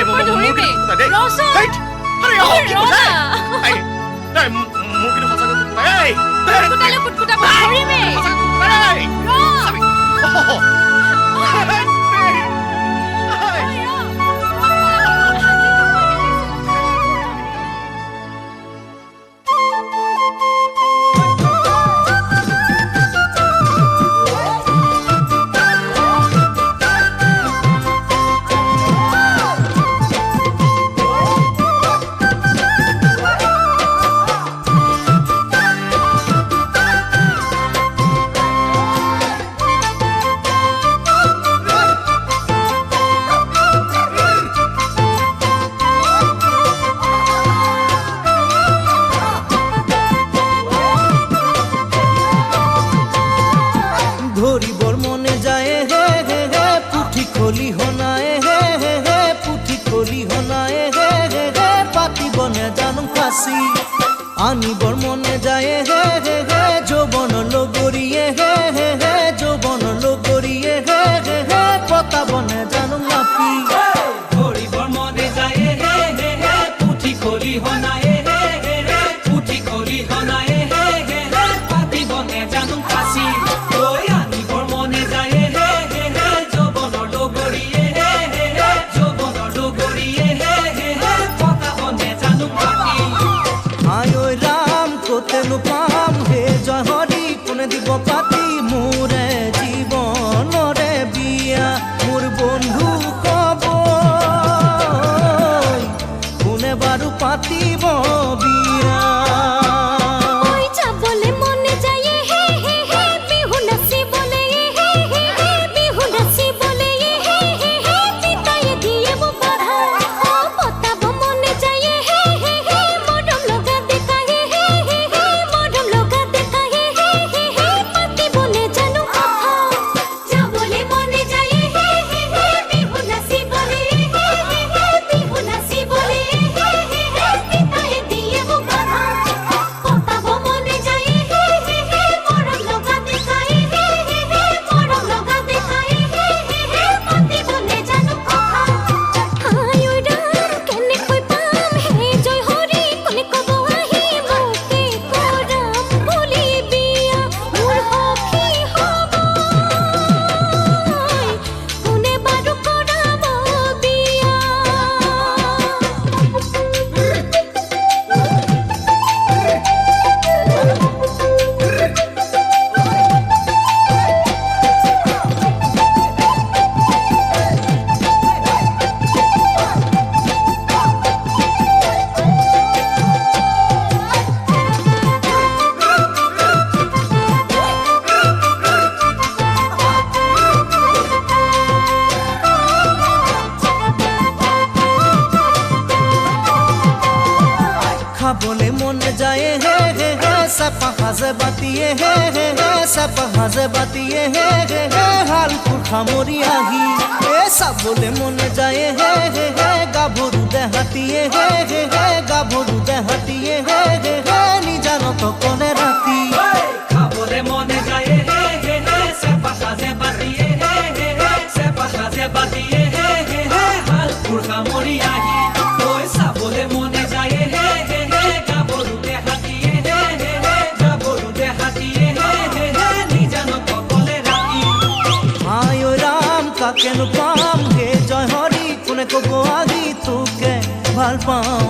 মই ধৰিমে ৰচোন আৰে ৰ না এই এই মোৰ কিন্তু সঁচাকৈ এই কুটালে কুটকুটা ধৰিমে এই ধরিবর মনে যায় হে হে হে পুঠি খলি হনায় হে হে হে পুঠি খলি হনায় হে হে হে পাতি বনে জানুম ফাঁসি আনিবর মনে যায় হে হে হে যৌবন লগরিয়ে হে হে হে যৌবন লগরিয়ে হে হে হে পতা বনে জানুম নাপি ধরিবর মনে যায় হে হে হে পুঠি খলি হনায় হে হে হে পুঠি খলি হনায় হে হে হে পাতি বনে জানুম ফাঁসি ওই আনিবর মনে যায় হে হে হে যৌবন লগরিয়ে হে হে হে যৌবন লগরিয়ে হে হে হে পতা বনে জানুম নাপি আয় ওই রাম কোতেনু পাম হে জয় হরি কোনে দিব পাতি মোরে জীবনরে বিয়া মোর বন্ধু কব কোনে বারু পাতিব বিয়া ওই যাবলে মনে যায় হে হে হে বিহু নাচি বলে হে হে হে বিহু নাচি বলে হে হে হে পিতায়ে দিয়ে বাধা ও পতাব মনে যায় হে হে হে মরম লগা দেখা হে হে হে মরম লগা দেখা হে হে হে পাতি বলে জানো কথা যাবলে মনে যায় হে হে হে বিহু নাচি বলে হে হে হে বিহু নাচি বলে হে হে হে পিতায়ে দিয়ে বাধা পতাব মনে যায় হে হে হে মরম লগা দেখা হে হে হে মরম লগা দেখা হে হে হে পাতি বলে জানো কথা হায় ওই রাম কেনে কই পাম হে জয় হরি কোনে কব আহি মোকে করাম বলি বিয়া মোর হকি হব কোনে বারু করাব বিয়া খাবলে মনে যায় হে হে হে সাপা হাজে বাতিয়ে হে হে হে সাপা হাজে বাতিয়ে হে হে হে হালকুর খামরি আহি এ সাবলে মনে যায় হে হে হে গাভরু দেহাতিয়ে হে হে হে গাভরু দেহাতিয়ে হে হে হে নিজানত কনে রাতি খাবলে মনে যায় হে হে হে সেপা সাজে বাতিয়ে হে হে হে সেপা সাজে বাতিয়ে হে হে হে হাল পুরখা মরি আহি ওই সাবলে মনে যায় হে হে হে গাবরুতে হাতিয়ে হে হে হে গাবরুতে হাতিয়ে হে হে হে নিজানো কলে রাতি আয় ওই রাম কাকেনু পাম হে জয় হরি কোনে কব আহি তোকে ভাল পাম